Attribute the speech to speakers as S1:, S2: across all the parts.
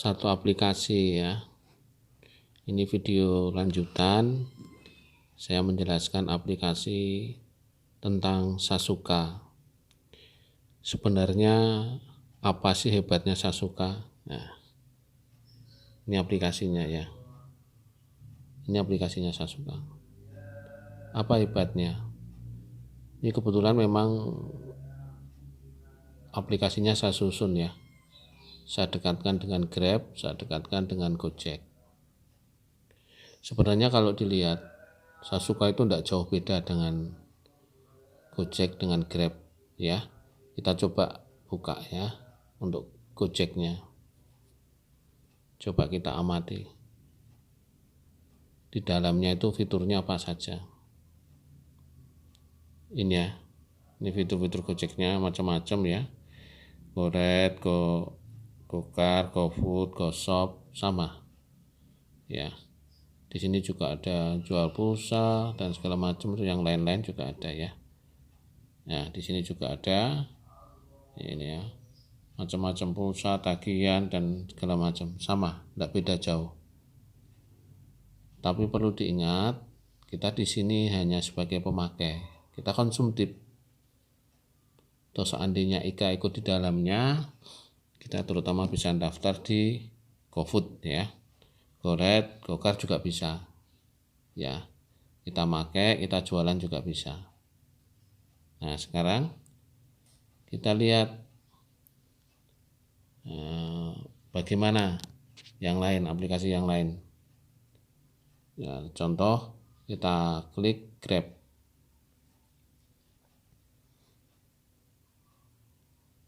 S1: satu aplikasi ya. Ini video lanjutan, saya menjelaskan aplikasi tentang Sasuka. Sebenarnya apa sih hebatnya Sasuka? Nah, ini aplikasinya ya. Ini aplikasinya Sasuka. Apa hebatnya? Ini kebetulan memang aplikasinya saya susun ya. Saya dekatkan dengan Grab, saya dekatkan dengan Gojek. Sebenarnya kalau dilihat, Sasuka itu tidak jauh beda dengan Gojek, dengan Grab ya. Kita coba buka ya untuk Gojeknya. Coba kita amati. Di dalamnya itu fiturnya apa saja. Ini ya. Ini fitur-fitur Gojeknya macam-macam ya. GoRed, GoCar, GoFood, GoShop sama. Ya. Di sini juga ada jual pulsa dan segala macam, yang lain-lain juga ada ya. Nah, di sini juga ada ini ya, macam-macam pulsa, tagihan dan segala macam, sama, tidak beda jauh. Tapi perlu diingat, kita di sini hanya sebagai pemakai, kita konsumtif. Atau seandainya Ika ikut di dalamnya, kita terutama bisa daftar di GoFood ya. GoRed, GoCar juga bisa ya, kita pakai, kita jualan juga bisa. Nah, sekarang kita lihat bagaimana yang lain, aplikasi yang lain ya. Contoh, kita klik Grab,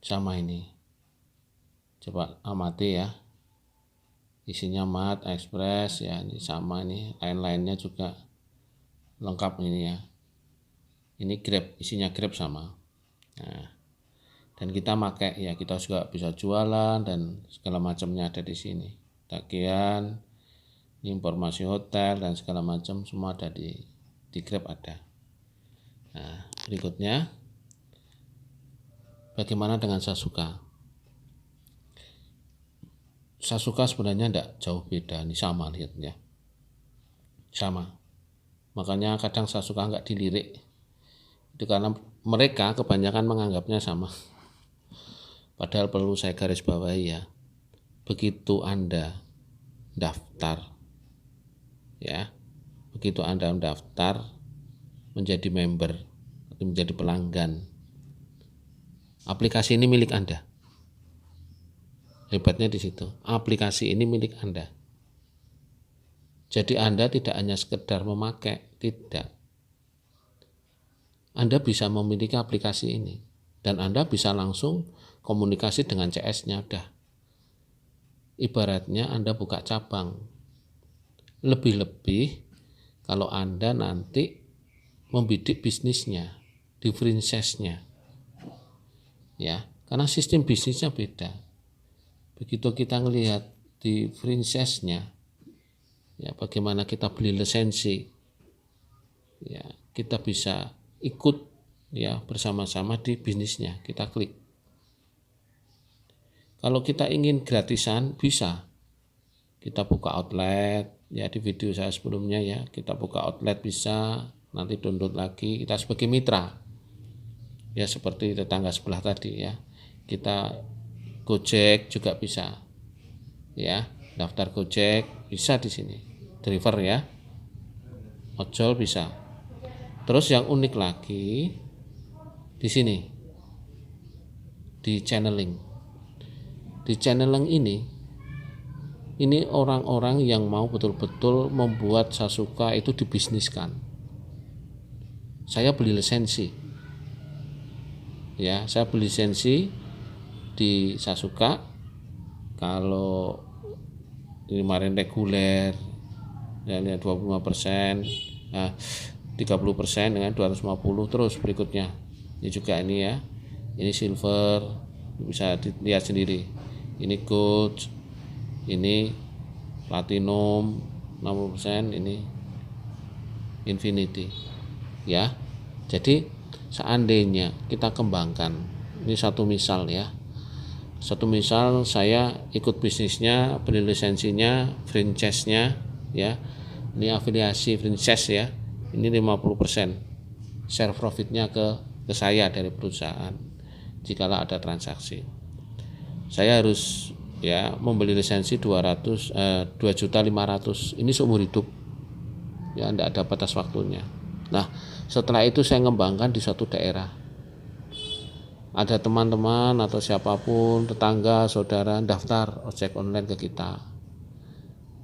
S1: sama ini, coba amati ya. Isinya Mat, Express ya, ini sama, ini lain-lainnya juga lengkap ini ya. Ini Grab, isinya Grab sama. Nah, dan kita pakai ya, kita juga bisa jualan dan segala macamnya ada di sini. Tagihan, informasi hotel dan segala macam semua ada di Grab ada. Nah, berikutnya bagaimana dengan Sasuka? Sasuka sebenarnya tidak jauh beda, ini sama, lihat ya, sama. Makanya kadang Sasuka nggak dilirik, itu karena mereka kebanyakan menganggapnya sama. Padahal perlu saya garis bawahi ya, begitu Anda daftar ya, begitu Anda mendaftar menjadi member atau menjadi pelanggan, aplikasi ini milik Anda. Hebatnya di situ, aplikasi ini milik Anda. Jadi Anda tidak hanya sekedar memakai, tidak. Anda bisa memiliki aplikasi ini dan Anda bisa langsung komunikasi dengan CS-nya udah. Ibaratnya Anda buka cabang. Lebih-lebih kalau Anda nanti membidik bisnisnya di franchise-nya. Ya, karena sistem bisnisnya beda. Begitu kita ngelihat di franchise-nya, ya bagaimana kita beli lisensi, ya kita bisa ikut ya bersama-sama di bisnisnya, kita klik. Kalau kita ingin gratisan bisa, kita buka outlet ya, di video saya sebelumnya ya, kita buka outlet bisa, nanti download lagi, kita sebagai mitra ya, seperti tetangga sebelah tadi ya. Kita Gojek juga bisa ya, daftar Gojek bisa di sini, driver ya, ojol bisa. Terus yang unik lagi di sini, di channeling. Di channeling ini orang-orang yang mau betul-betul membuat Sasuka itu dibisniskan. Saya beli lisensi ya, saya beli lisensi di Sasuka. Kalau kemarin reguler ya 25%, nah 30% dengan 250, terus berikutnya ini juga ini ya, ini silver, bisa dilihat sendiri, ini gold, ini platinum 60%, ini infinity ya. Jadi seandainya kita kembangkan, ini satu misal ya, Satu misal saya ikut bisnisnya, beli lisensinya, franchise-nya ya. Ini afiliasi franchise ya. Ini 50% share profitnya ke saya dari perusahaan jikalau ada transaksi. Saya harus ya membeli lisensi 2.500.000 ini seumur hidup ya, tidak ada batas waktunya. Nah setelah itu saya ngembangkan di suatu daerah, ada teman-teman atau siapapun, tetangga, saudara daftar ojek online ke kita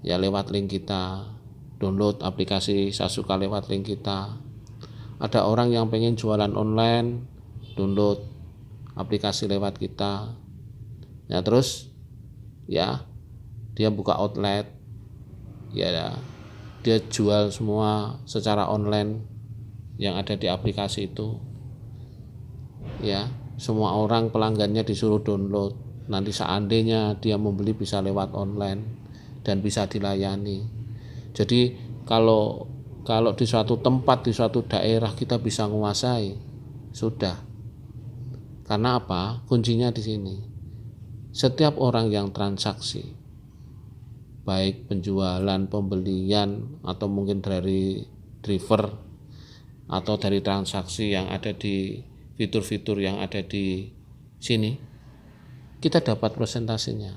S1: ya, lewat link kita, download aplikasi Sasuka lewat link kita. Ada orang yang pengen jualan online, download aplikasi lewat kita ya, terus ya dia buka outlet ya, dia jual semua secara online yang ada di aplikasi itu ya. Semua orang pelanggannya disuruh download, nanti seandainya dia membeli bisa lewat online dan bisa dilayani. Jadi kalau di suatu tempat, di suatu daerah kita bisa menguasai, sudah. Karena apa? Kuncinya di sini. Setiap orang yang transaksi, baik penjualan, pembelian, atau mungkin dari driver atau dari transaksi yang ada di fitur-fitur yang ada di sini, kita dapat presentasinya.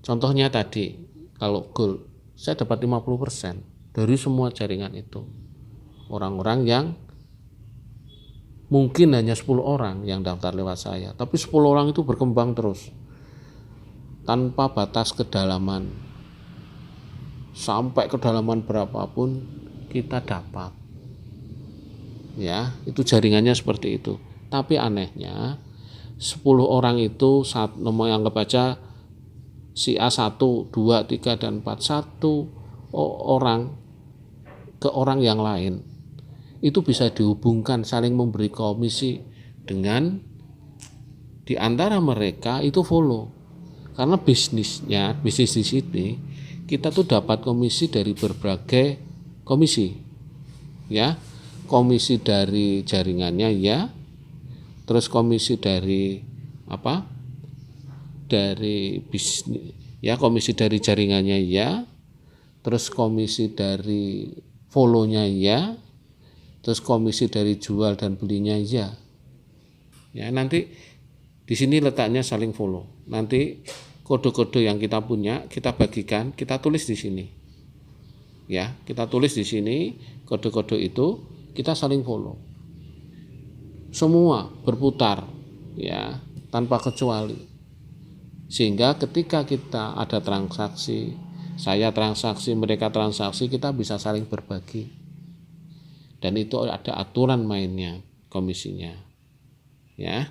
S1: Contohnya tadi, kalau goal, saya dapat 50% dari semua jaringan itu. Orang-orang yang mungkin hanya 10 orang yang daftar lewat saya, tapi 10 orang itu berkembang terus tanpa batas kedalaman. Sampai kedalaman berapapun kita dapat. Ya, itu jaringannya seperti itu. Tapi anehnya 10 orang itu saat anggap aja si A 1, 2, 3 dan 4, 1 orang ke orang yang lain itu bisa dihubungkan, saling memberi komisi dengan di antara mereka itu follow. Karena bisnis di sini kita tuh dapat komisi dari berbagai komisi ya. Komisi dari jaringannya ya, terus komisi dari apa, dari bisnis ya, komisi dari jaringannya ya, terus komisi dari follow-nya ya, terus komisi dari jual dan belinya ya. Ya nanti di sini letaknya saling follow. Nanti kode-kode yang kita punya kita bagikan, kita tulis di sini ya, kita tulis di sini kode-kode itu, kita saling follow, semua berputar ya tanpa kecuali, sehingga ketika kita ada transaksi, saya transaksi, mereka transaksi, kita bisa saling berbagi, dan itu ada aturan mainnya, komisinya ya.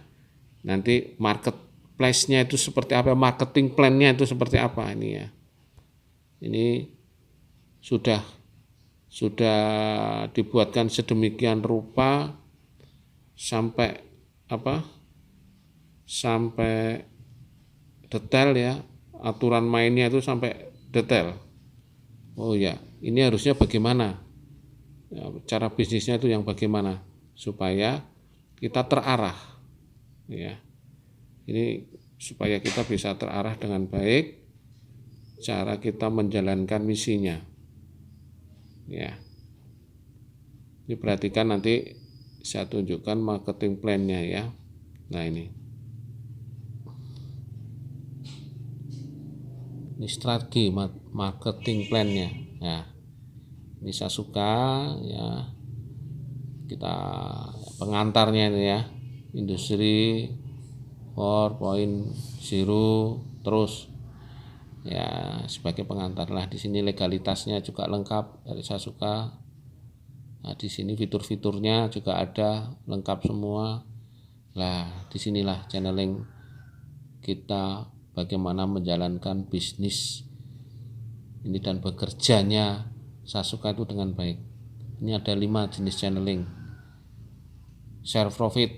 S1: Nanti marketplace-nya itu seperti apa, marketing plan-nya itu seperti apa, ini ya, ini sudah dibuatkan sedemikian rupa sampai sampai detail ya, aturan mainnya itu sampai detail. Oh ya, ini harusnya bagaimana ya, cara bisnisnya itu yang bagaimana supaya kita terarah ya, ini supaya kita bisa terarah dengan baik cara kita menjalankan misinya ya. Ini perhatikan, nanti saya tunjukkan marketing plan-nya ya. Nah ini strategi marketing plan-nya. Nah ini Sasuka ya, kita pengantarnya ini ya, industri 4.0 terus ya, sebagai pengantar lah. Di sini legalitasnya juga lengkap dari Sasuka. Nah, di sini fitur-fiturnya juga ada lengkap semua. Nah, disinilah channeling kita bagaimana menjalankan bisnis ini dan bekerjanya Sasuka itu dengan baik. Ini ada 5 jenis channeling. Share profit,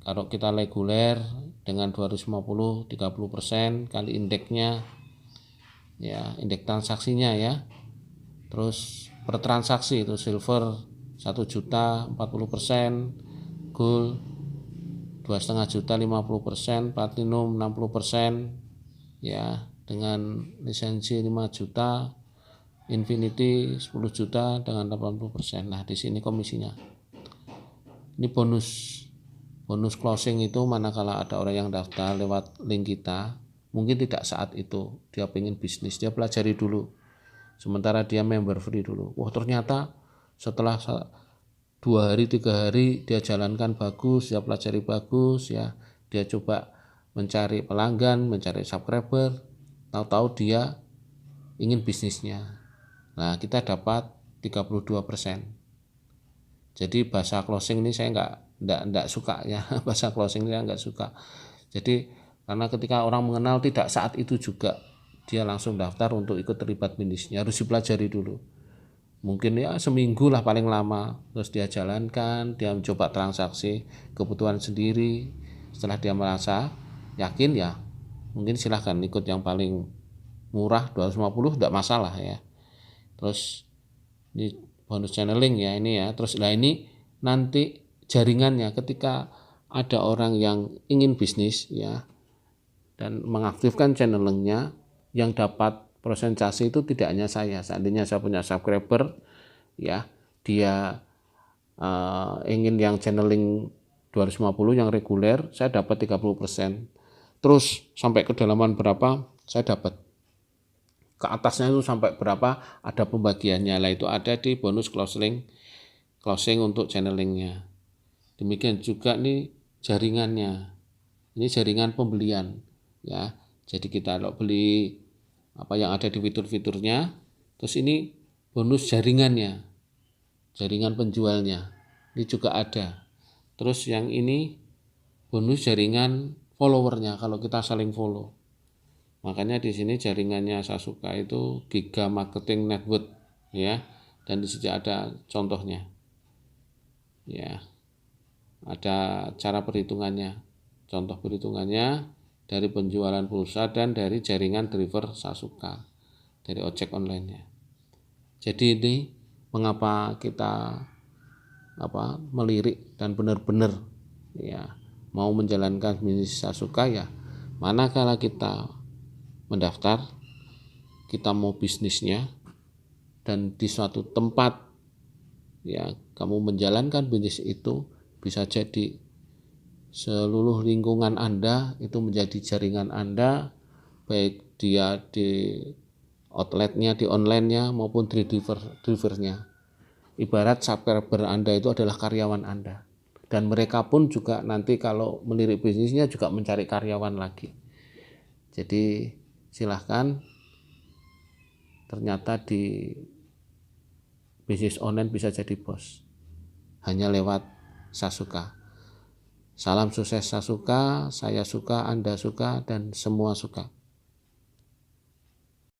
S1: kalau kita reguler dengan 250 30% kali indeksnya ya, indeks transaksinya ya. Terus per transaksi itu silver 1 juta 40%, gold 2,5 juta 50%, platinum 60%, ya, dengan lisensi 5 juta, infinity 10 juta dengan 80%. Nah, di sini komisinya. Ini bonus closing itu manakala ada orang yang daftar lewat link kita, mungkin tidak saat itu dia pengen bisnis, dia pelajari dulu, sementara dia member free dulu. Wah, ternyata setelah 2 hari 3 hari dia jalankan bagus, dia pelajari bagus, ya, dia coba mencari pelanggan, mencari subscriber, tahu-tahu dia ingin bisnisnya. Nah, kita dapat 32%. Jadi bahasa closing ini saya enggak suka ya, bahasa closing ini saya enggak suka. Jadi karena ketika orang mengenal tidak saat itu juga dia langsung daftar untuk ikut terlibat bisnisnya, harus dipelajari dulu. Mungkin ya seminggu lah paling lama, terus dia jalankan, dia mencoba transaksi kebutuhan sendiri. Setelah dia merasa yakin, ya mungkin silahkan ikut yang paling murah 250, tidak masalah ya. Terus ini bonus channeling ya ini ya. Terus ini nanti jaringannya ketika ada orang yang ingin bisnis ya dan mengaktifkan channelingnya, yang dapat persentase itu tidak hanya saya. Seandainya saya punya subscriber ya, dia ingin yang channeling 250 yang reguler, saya dapat 30%. Terus sampai kedalaman berapa saya dapat, ke atasnya itu sampai berapa ada pembagiannya lah, itu ada di bonus closing untuk channelingnya. Demikian juga nih jaringannya, ini jaringan pembelian ya. Jadi kita kalau beli apa yang ada di fitur-fiturnya, terus ini bonus jaringannya, jaringan penjualnya ini juga ada. Terus yang ini bonus jaringan followernya kalau kita saling follow. Makanya di sini jaringannya Sasuka itu Giga Marketing Network ya, dan di sini ada contohnya ya, ada cara perhitungannya, contoh perhitungannya dari penjualan pulsa dan dari jaringan driver Sasuka dari ojek online-nya. Jadi ini mengapa kita melirik dan benar-benar ya mau menjalankan bisnis Sasuka ya, manakala kita mendaftar, kita mau bisnisnya dan di suatu tempat ya kamu menjalankan bisnis itu, bisa jadi seluruh lingkungan Anda itu menjadi jaringan Anda, baik dia di outletnya, di online-nya maupun di drivernya. Ibarat subscriber Anda itu adalah karyawan Anda, dan mereka pun juga nanti kalau melirik bisnisnya juga mencari karyawan lagi. Jadi silahkan, ternyata di bisnis online bisa jadi bos hanya lewat Sasuka. Salam sukses Sasuka, saya suka, Anda suka, dan semua suka.